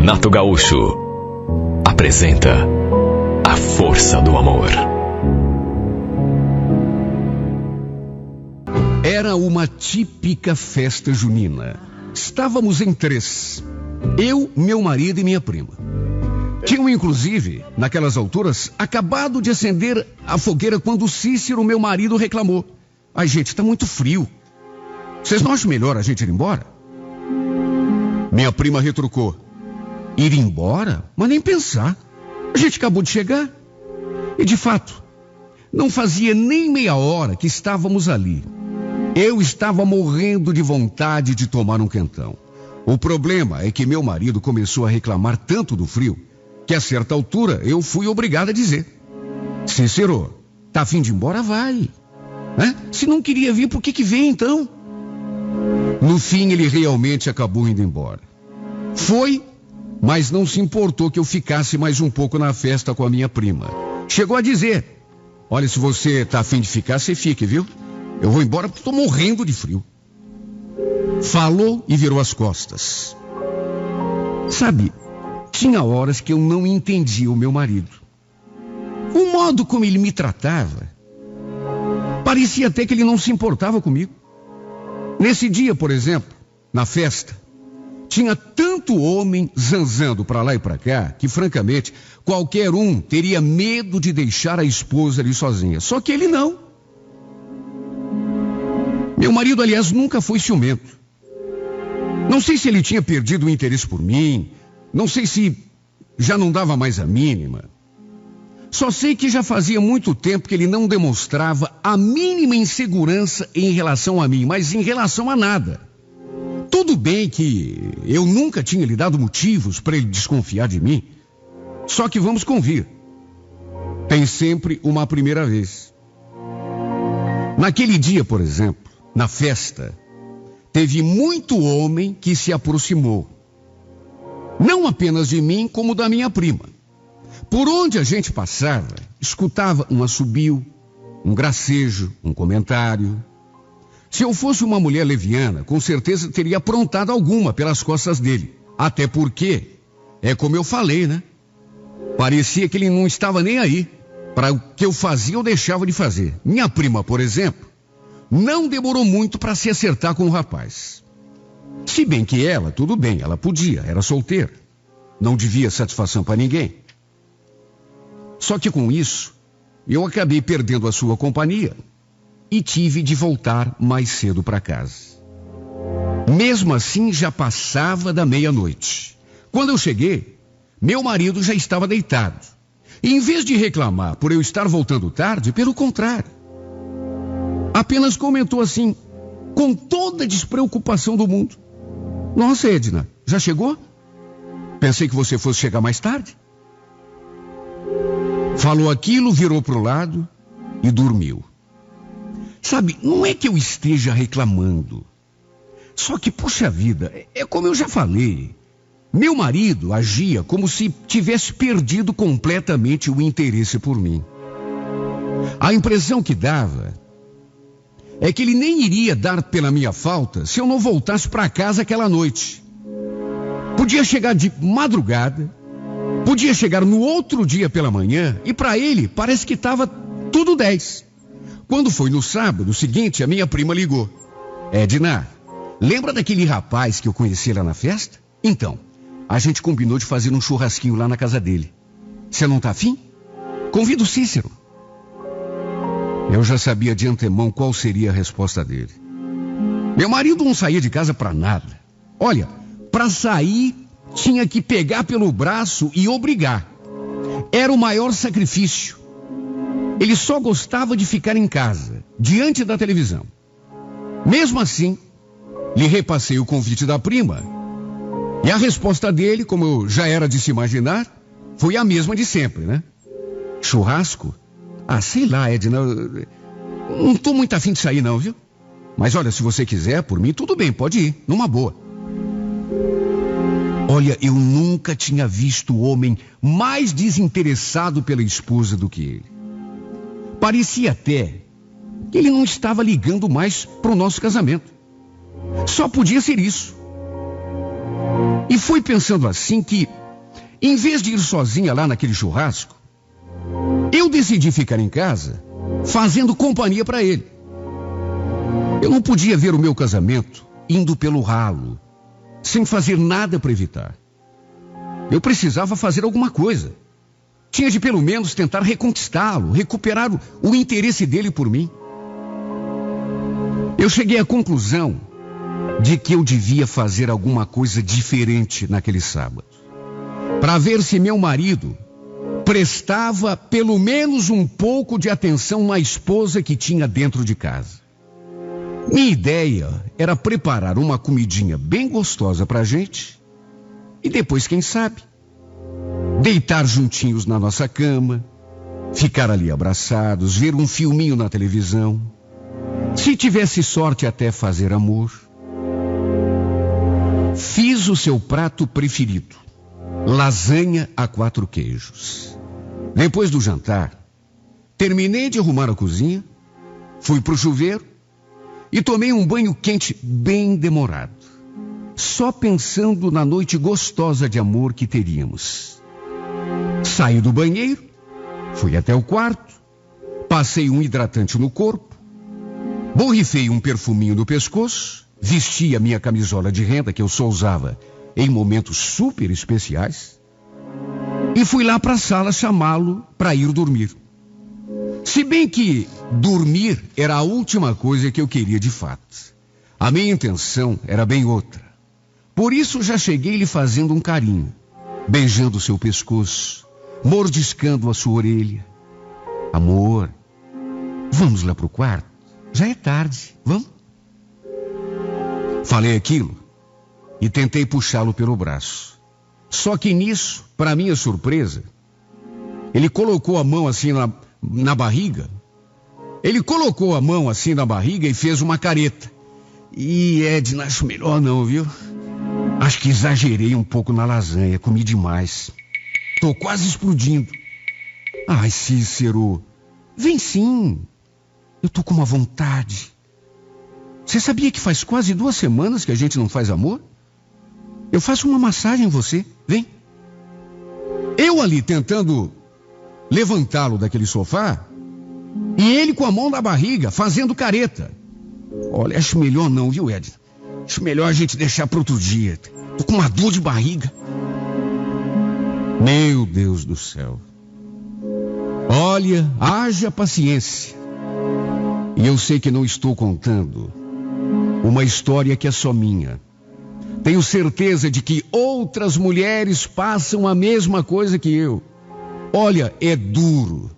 Renato Gaúcho apresenta A Força do Amor. Era uma típica festa junina. Estávamos em 3. Eu, meu marido e minha prima. Tinham, inclusive, naquelas alturas, acabado de acender a fogueira quando o Cícero, meu marido, reclamou. Ai, gente, está muito frio. Vocês não acham melhor a gente ir embora? Minha prima retrucou. Ir embora? Mas nem pensar. A gente acabou de chegar. E, de fato, não fazia nem meia hora que estávamos ali. Eu estava morrendo de vontade de tomar um quentão. O problema é que meu marido começou a reclamar tanto do frio que a certa altura eu fui obrigado a dizer: Cícero, tá a fim de ir embora? Vai. Se não queria vir, por que vem então? No fim, ele realmente acabou indo embora. Foi, mas não se importou que eu ficasse mais um pouco na festa com a minha prima. Chegou a dizer: olha, se você tá a fim de ficar, você fique, viu? Eu vou embora porque estou morrendo de frio. Falou e virou as costas. Sabe, tinha horas que eu não entendia o meu marido. O modo como ele me tratava. Parecia até que ele não se importava comigo. Nesse dia, por exemplo, na festa, tinha tanto homem zanzando para lá e para cá que, francamente, qualquer um teria medo de deixar a esposa ali sozinha. Só que ele não. Meu marido, aliás, nunca foi ciumento. Não sei se ele tinha perdido o interesse por mim, não sei se já não dava mais a mínima. Só sei que já fazia muito tempo que ele não demonstrava a mínima insegurança em relação a mim, mas em relação a nada. Tudo bem que eu nunca tinha lhe dado motivos para ele desconfiar de mim, só que vamos convir. Tem sempre uma primeira vez. Naquele dia, por exemplo, na festa, teve muito homem que se aproximou. Não apenas de mim, como da minha prima. Por onde a gente passava, escutava um assobio, um gracejo, um comentário. Se eu fosse uma mulher leviana, com certeza teria aprontado alguma pelas costas dele. Até porque, é como eu falei, né? Parecia que ele não estava nem aí para o que eu fazia ou deixava de fazer. Minha prima, por exemplo, não demorou muito para se acertar com o rapaz. Se bem que ela, tudo bem, ela podia, era solteira. Não devia satisfação para ninguém. Só que com isso, eu acabei perdendo a sua companhia e tive de voltar mais cedo para casa. Mesmo assim, já passava da meia-noite. Quando eu cheguei, meu marido já estava deitado. E em vez de reclamar por eu estar voltando tarde, pelo contrário, apenas comentou assim, com toda a despreocupação do mundo: nossa, Edna, já chegou? Pensei que você fosse chegar mais tarde. Falou aquilo, virou para o lado e dormiu. Sabe, não é que eu esteja reclamando. Só que, puxa vida, é como eu já falei. Meu marido agia como se tivesse perdido completamente o interesse por mim. A impressão que dava é que ele nem iria dar pela minha falta se eu não voltasse para casa aquela noite. Podia chegar de madrugada, podia chegar no outro dia pela manhã, e para ele parece que estava tudo 10. Quando foi no sábado seguinte, a minha prima ligou. Edna, lembra daquele rapaz que eu conheci lá na festa? Então, a gente combinou de fazer um churrasquinho lá na casa dele. Você não tá afim? Convido o Cícero. Eu já sabia de antemão qual seria a resposta dele. Meu marido não saía de casa para nada. Olha, para sair tinha que pegar pelo braço e obrigar. Era o maior sacrifício. Ele só gostava de ficar em casa, diante da televisão. Mesmo assim, lhe repassei o convite da prima. E a resposta dele, como eu já era de se imaginar, foi a mesma de sempre, né? Churrasco? Ah, sei lá, Edna, não tô muito afim de sair não, viu? Mas olha, se você quiser, por mim, tudo bem, pode ir, numa boa. Olha, eu nunca tinha visto homem mais desinteressado pela esposa do que ele. Parecia até que ele não estava ligando mais para o nosso casamento. Só podia ser isso. E fui pensando assim que, em vez de ir sozinha lá naquele churrasco, eu decidi ficar em casa, fazendo companhia para ele. Eu não podia ver o meu casamento indo pelo ralo, sem fazer nada para evitar. Eu precisava fazer alguma coisa. Tinha de pelo menos tentar reconquistá-lo, recuperar o interesse dele por mim. Eu cheguei à conclusão de que eu devia fazer alguma coisa diferente naquele sábado, para ver se meu marido prestava pelo menos um pouco de atenção na esposa que tinha dentro de casa. Minha ideia era preparar uma comidinha bem gostosa pra gente e depois, quem sabe, deitar juntinhos na nossa cama, ficar ali abraçados, ver um filminho na televisão. Se tivesse sorte, até fazer amor. Fiz o seu prato preferido, lasanha a 4 queijos. Depois do jantar, terminei de arrumar a cozinha, fui pro chuveiro e tomei um banho quente bem demorado, só pensando na noite gostosa de amor que teríamos. Saí do banheiro, fui até o quarto, passei um hidratante no corpo, borrifei um perfuminho no pescoço, vesti a minha camisola de renda que eu só usava em momentos super especiais e fui lá para a sala chamá-lo para ir dormir. Se bem que dormir era a última coisa que eu queria de fato. A minha intenção era bem outra. Por isso já cheguei lhe fazendo um carinho, beijando o seu pescoço, mordiscando a sua orelha. Amor, vamos lá pro quarto? Já é tarde, vamos? Falei aquilo e tentei puxá-lo pelo braço. Só que nisso, para minha surpresa, ele colocou a mão assim na barriga. Ele colocou a mão assim na barriga e fez uma careta. E Edna, acho melhor não, viu? Acho que exagerei um pouco na lasanha, comi demais. Tô quase explodindo. Ai, Cícero, vem sim. Eu tô com uma vontade. Você sabia que faz quase 2 semanas que a gente não faz amor? Eu faço uma massagem em você, vem. Eu ali tentando levantá-lo daquele sofá e ele com a mão na barriga, fazendo careta. Olha, acho melhor não, viu, Edna? Acho melhor a gente deixar para outro dia. Tô com uma dor de barriga. Meu Deus do céu. Olha, haja paciência. E eu sei que não estou contando uma história que é só minha. Tenho certeza de que outras mulheres passam a mesma coisa que eu. Olha, é duro.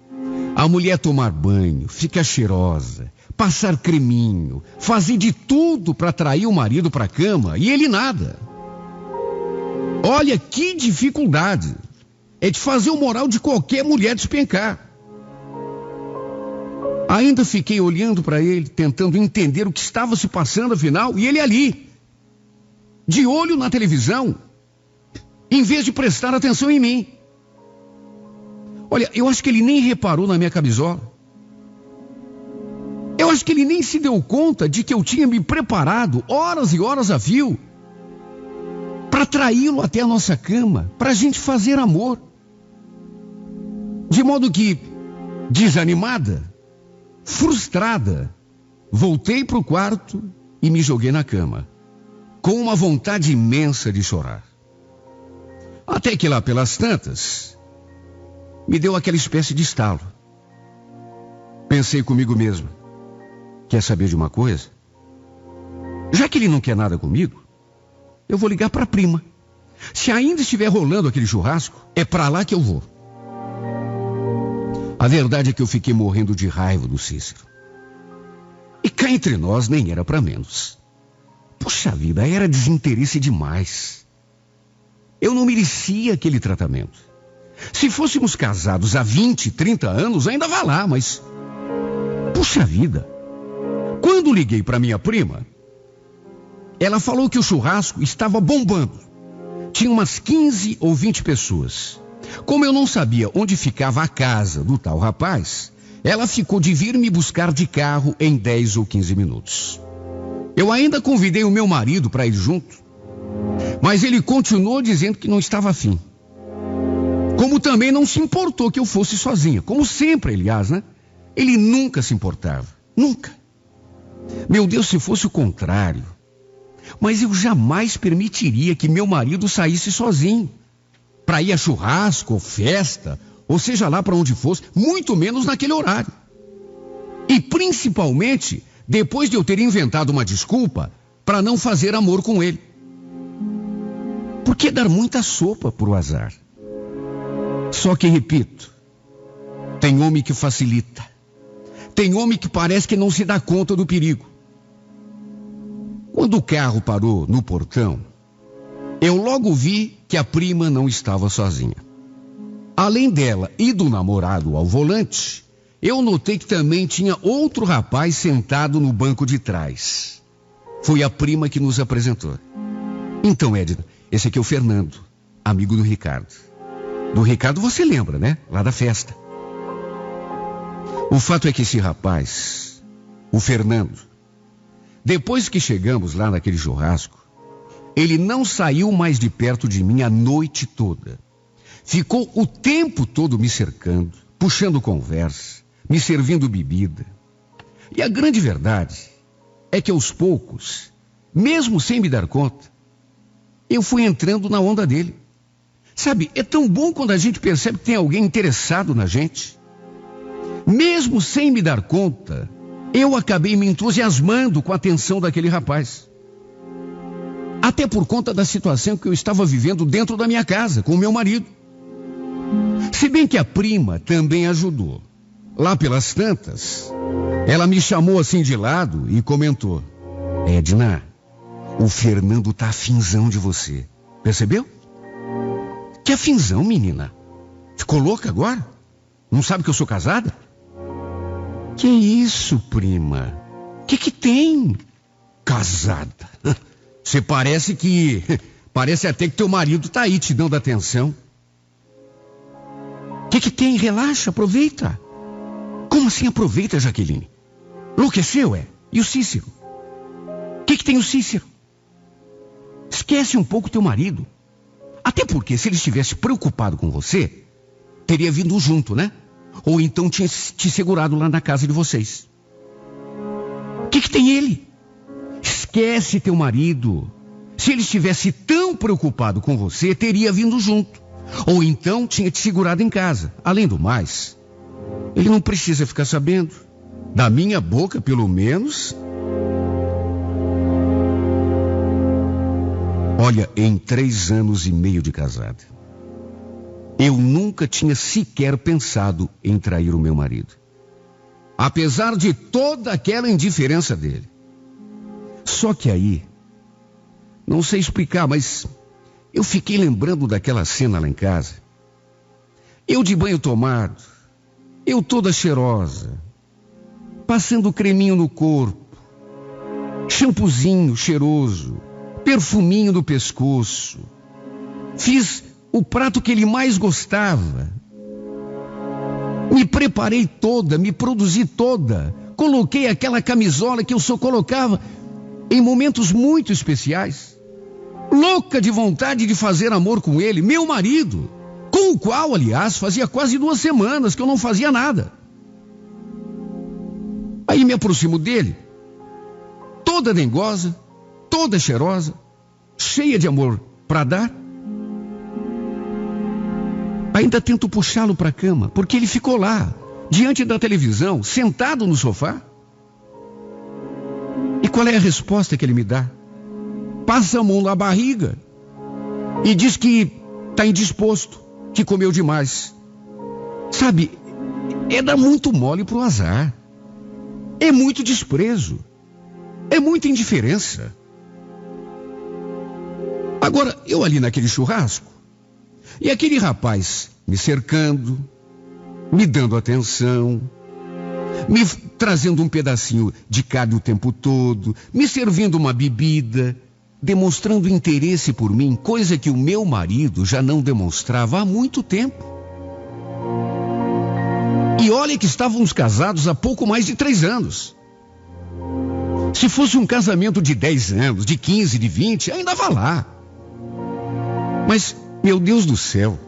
A mulher tomar banho, ficar cheirosa, passar creminho, fazer de tudo para atrair o marido para a cama e ele nada. Olha que dificuldade. É de fazer o moral de qualquer mulher despencar. Ainda fiquei olhando para ele, tentando entender o que estava se passando afinal, e ele ali, de olho na televisão, em vez de prestar atenção em mim. Olha, eu acho que ele nem reparou na minha camisola. Eu acho que ele nem se deu conta de que eu tinha me preparado horas e horas a fio para traí-lo até a nossa cama, para a gente fazer amor. De modo que, desanimada, frustrada, voltei para o quarto e me joguei na cama, com uma vontade imensa de chorar. Até que lá pelas tantas, me deu aquela espécie de estalo. Pensei comigo mesmo, quer saber de uma coisa? Já que ele não quer nada comigo, eu vou ligar para a prima. Se ainda estiver rolando aquele churrasco, é para lá que eu vou. A verdade é que eu fiquei morrendo de raiva do Cícero. E cá entre nós nem era para menos. Puxa vida, era desinteresse demais. Eu não merecia aquele tratamento. Se fôssemos casados há 20, 30 anos, ainda vá lá, mas... Puxa vida. Quando liguei para minha prima, ela falou que o churrasco estava bombando. Tinha umas 15 ou 20 pessoas. Como eu não sabia onde ficava a casa do tal rapaz, ela ficou de vir me buscar de carro em 10 ou 15 minutos. Eu ainda convidei o meu marido para ir junto. Mas ele continuou dizendo que não estava afim. Como também não se importou que eu fosse sozinha. Como sempre, aliás, né? Ele nunca se importava. Nunca. Meu Deus, se fosse o contrário. Mas eu jamais permitiria que meu marido saísse sozinho. Para ir a churrasco ou festa, ou seja lá para onde fosse, muito menos naquele horário. E principalmente depois de eu ter inventado uma desculpa para não fazer amor com ele. Por que dar muita sopa pro azar? Só que, repito, tem homem que facilita. Tem homem que parece que não se dá conta do perigo. Quando o carro parou no portão, eu logo vi que a prima não estava sozinha. Além dela e do namorado ao volante, eu notei que também tinha outro rapaz sentado no banco de trás. Foi a prima que nos apresentou. Então, Edna, esse aqui é o Fernando, amigo do Ricardo. Do Ricardo você lembra, né? Lá da festa. O fato é que esse rapaz, o Fernando, depois que chegamos lá naquele churrasco, ele não saiu mais de perto de mim a noite toda. Ficou o tempo todo me cercando, puxando conversa, me servindo bebida. E a grande verdade é que aos poucos, mesmo sem me dar conta, eu fui entrando na onda dele. Sabe, é tão bom quando a gente percebe que tem alguém interessado na gente. Mesmo sem me dar conta, eu acabei me entusiasmando com a atenção daquele rapaz. Até por conta da situação que eu estava vivendo dentro da minha casa, com o meu marido. Se bem que a prima também ajudou. Lá pelas tantas, ela me chamou assim de lado e comentou: Edna, o Fernando tá afinzão de você. Percebeu? Que afinzão, menina? Ficou louca agora? Não sabe que eu sou casada? Que isso, prima? Que tem? Casada? Você parece que... Parece até que teu marido tá aí te dando atenção. Que tem? Relaxa, aproveita. Como assim aproveita, Jaqueline? Enlouqueceu, é? E o Cícero? Que tem o Cícero? Esquece um pouco teu marido. Até porque se ele estivesse preocupado com você, teria vindo junto, né? Ou então tinha te segurado lá na casa de vocês. Que tem ele? Esquece teu marido. Se ele estivesse tão preocupado com você, teria vindo junto. Ou então tinha te segurado em casa. Além do mais, ele não precisa ficar sabendo. Da minha boca, pelo menos. Olha, em 3 anos e meio de casada, eu nunca tinha sequer pensado em trair o meu marido. Apesar de toda aquela indiferença dele. Só que aí, não sei explicar, mas eu fiquei lembrando daquela cena lá em casa. Eu de banho tomado, eu toda cheirosa, passando creminho no corpo, shampoozinho cheiroso, perfuminho no pescoço. Fiz o prato que ele mais gostava. Me preparei toda, me produzi toda. Coloquei aquela camisola que eu só colocava em momentos muito especiais. Louca de vontade de fazer amor com ele, meu marido, com o qual, aliás, fazia quase 2 semanas que eu não fazia nada. Aí me aproximo dele, toda dengosa, toda cheirosa, cheia de amor para dar. Ainda tento puxá-lo para a cama, porque ele ficou lá, diante da televisão, sentado no sofá. E qual é a resposta que ele me dá? Passa a mão na barriga e diz que está indisposto, que comeu demais. Sabe, é dar muito mole pro azar. É muito desprezo. É muita indiferença. Agora, eu ali naquele churrasco, e aquele rapaz me cercando, me dando atenção, me trazendo um pedacinho de carne o tempo todo, me servindo uma bebida, demonstrando interesse por mim, coisa que o meu marido já não demonstrava há muito tempo. E olha que estávamos casados há pouco mais de 3 anos. Se fosse um casamento de 10 anos, de 15, de 20, ainda vá lá. Mas, meu Deus do céu,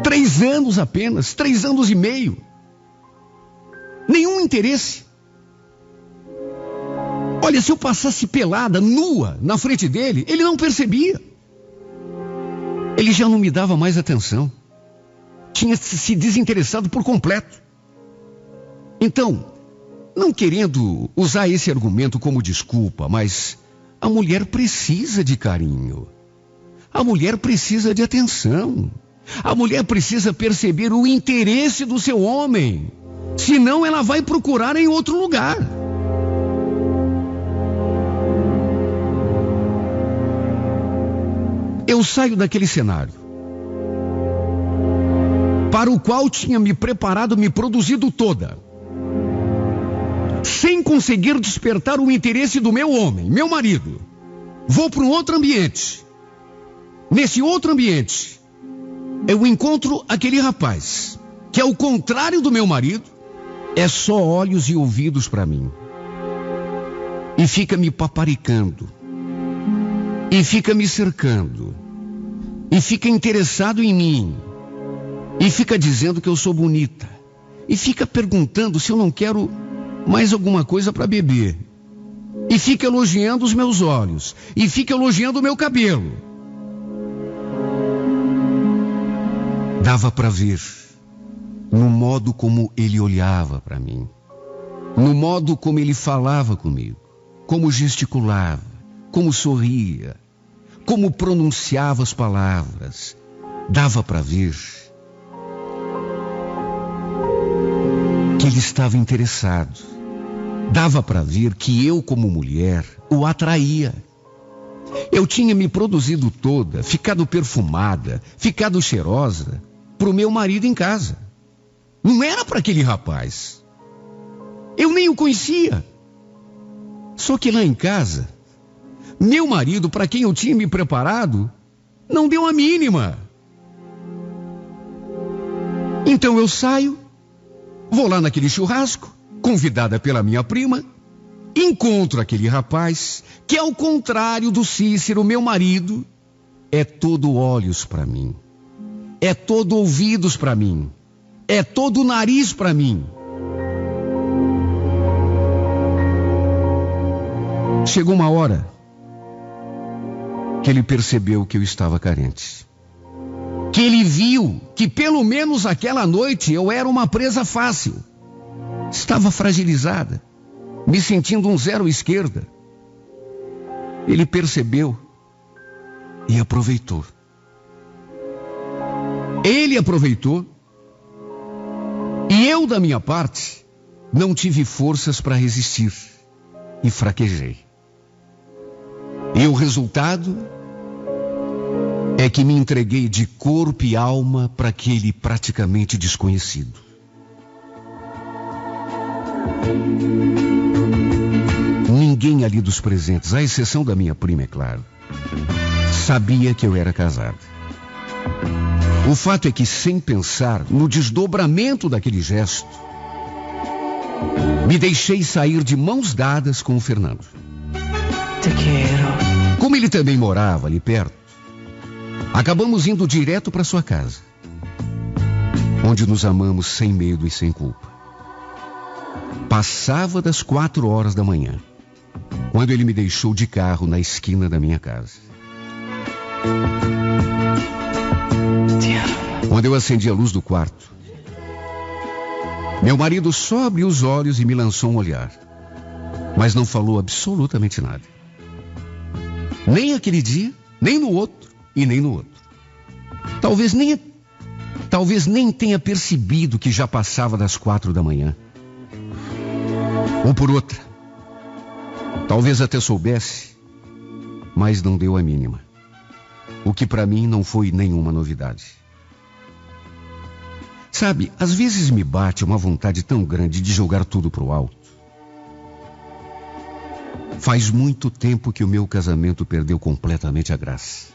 3 anos apenas, 3 anos e meio. Nenhum interesse. Olha, se eu passasse pelada, nua, na frente dele, ele não percebia. Ele já não me dava mais atenção. Tinha se desinteressado por completo. Então, não querendo usar esse argumento como desculpa, mas a mulher precisa de carinho. A mulher precisa de atenção. A mulher precisa perceber o interesse do seu homem. Senão ela vai procurar em outro lugar. Eu saio daquele cenário para o qual tinha me preparado, me produzido toda, sem conseguir despertar o interesse do meu homem, meu marido. Vou para um outro ambiente. Nesse outro ambiente, eu encontro aquele rapaz, que ao contrário do meu marido, é só olhos e ouvidos para mim. E fica me paparicando. E fica me cercando. E fica interessado em mim. E fica dizendo que eu sou bonita. E fica perguntando se eu não quero mais alguma coisa para beber. E fica elogiando os meus olhos. E fica elogiando o meu cabelo. Dava para ver no modo como ele olhava para mim. No modo como ele falava comigo. Como gesticulava. Como sorria. Como pronunciava as palavras. Dava para ver que ele estava interessado. Dava para ver que eu, como mulher, o atraía. Eu tinha me produzido toda, ficado perfumada, ficado cheirosa, para o meu marido em casa. Não era para aquele rapaz. Eu nem o conhecia. Só que lá em casa, meu marido, para quem eu tinha me preparado, não deu a mínima. Então eu saio, vou lá naquele churrasco, convidada pela minha prima, encontro aquele rapaz, que ao contrário do Cícero, meu marido, é todo olhos para mim, é todo ouvidos para mim, é todo nariz para mim. Chegou uma hora que ele percebeu que eu estava carente. Que ele viu que pelo menos aquela noite eu era uma presa fácil. Estava fragilizada, me sentindo um zero à esquerda. Ele percebeu e aproveitou. Ele aproveitou e eu, da minha parte, não tive forças para resistir e fraquejei. E o resultado é que me entreguei de corpo e alma para aquele praticamente desconhecido. Ninguém ali dos presentes, à exceção da minha prima, é claro, sabia que eu era casado. O fato é que, sem pensar no desdobramento daquele gesto, me deixei sair de mãos dadas com o Fernando. Te quero. Como ele também morava ali perto, acabamos indo direto para sua casa, onde nos amamos sem medo e sem culpa. Passava das 4 horas da manhã, quando ele me deixou de carro na esquina da minha casa. Quando eu acendi a luz do quarto, meu marido só abriu os olhos e me lançou um olhar, mas não falou absolutamente nada. Nem aquele dia, nem no outro e nem no outro. Talvez nem tenha percebido que já passava das 4 da manhã. Ou por outra, talvez até soubesse, mas não deu a mínima. O que para mim não foi nenhuma novidade. Sabe, às vezes me bate uma vontade tão grande de jogar tudo pro alto. Faz muito tempo que o meu casamento perdeu completamente a graça.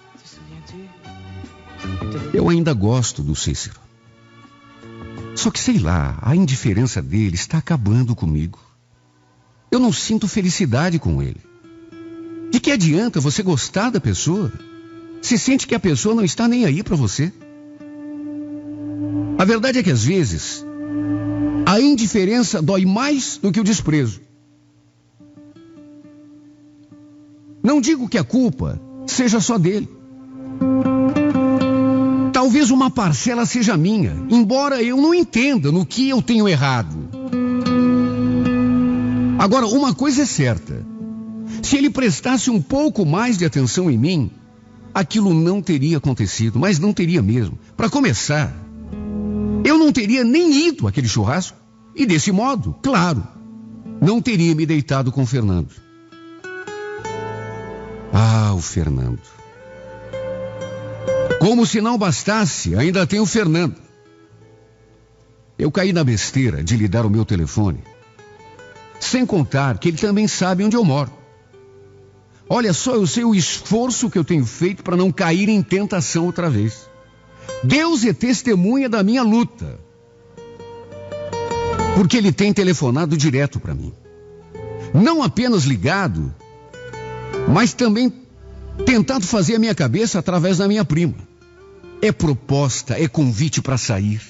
Eu ainda gosto do Cícero. Só que sei lá, a indiferença dele está acabando comigo. Eu não sinto felicidade com ele. De que adianta você gostar da pessoa se sente que a pessoa não está nem aí para você. A verdade é que às vezes a indiferença dói mais do que o desprezo. Não digo que a culpa seja só dele. Talvez uma parcela seja minha, embora eu não entenda no que eu tenho errado. Agora, uma coisa é certa. Se ele prestasse um pouco mais de atenção em mim, aquilo não teria acontecido, mas não teria mesmo. Para começar, eu não teria nem ido àquele churrasco e desse modo, claro, não teria me deitado com o Fernando. Ah, o Fernando. Como se não bastasse, ainda tem o Fernando. Eu caí na besteira de lhe dar o meu telefone, sem contar que ele também sabe onde eu moro. Olha só, eu sei o esforço que eu tenho feito para não cair em tentação outra vez. Deus é testemunha da minha luta. Porque ele tem telefonado direto para mim. Não apenas ligado, mas também tentado fazer a minha cabeça através da minha prima. É proposta, é convite para sair.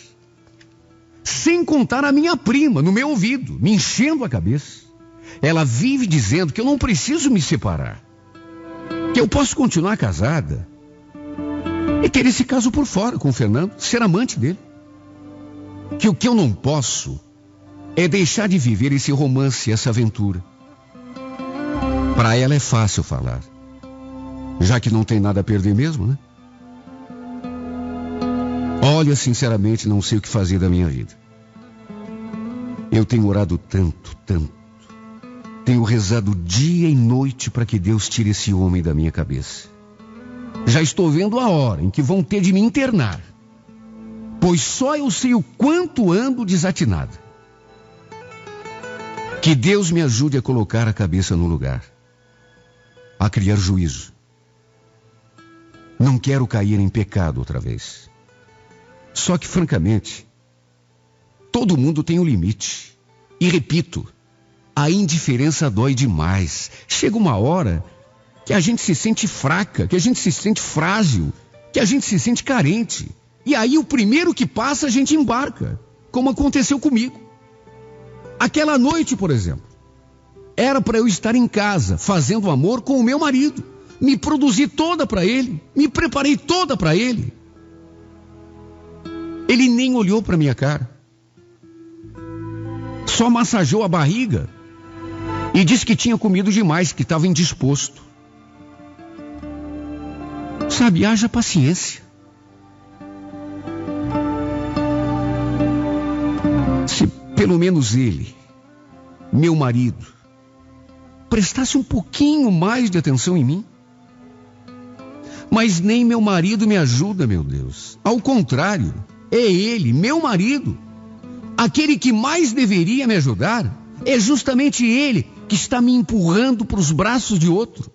Sem contar a minha prima no meu ouvido, me enchendo a cabeça. Ela vive dizendo que eu não preciso me separar, que eu posso continuar casada e ter esse caso por fora com o Fernando, ser amante dele. Que o que eu não posso é deixar de viver esse romance, essa aventura. Para ela é fácil falar, já que não tem nada a perder mesmo, né? Olha, sinceramente, não sei o que fazer da minha vida. Eu tenho orado tanto, tanto. Tenho rezado dia e noite para que Deus tire esse homem da minha cabeça. Já estou vendo a hora em que vão ter de me internar, pois só eu sei o quanto ando desatinada. Que Deus me ajude a colocar a cabeça no lugar, a criar juízo. Não quero cair em pecado outra vez. Só que, francamente, todo mundo tem um limite. E repito, a indiferença dói demais. Chega uma hora que a gente se sente fraca, que a gente se sente frágil, que a gente se sente carente. E aí o primeiro que passa a gente embarca, como aconteceu comigo. Aquela noite, por exemplo, era para eu estar em casa, fazendo amor com o meu marido. Me produzi toda para ele, me preparei toda para ele. Ele nem olhou para minha cara. Só massageou a barriga e disse que tinha comido demais, que estava indisposto. Sabe, haja paciência. Se pelo menos ele, meu marido, prestasse um pouquinho mais de atenção em mim. Mas nem meu marido me ajuda, meu Deus. Ao contrário, é ele, meu marido, aquele que mais deveria me ajudar, é justamente ele que está me empurrando para os braços de outro.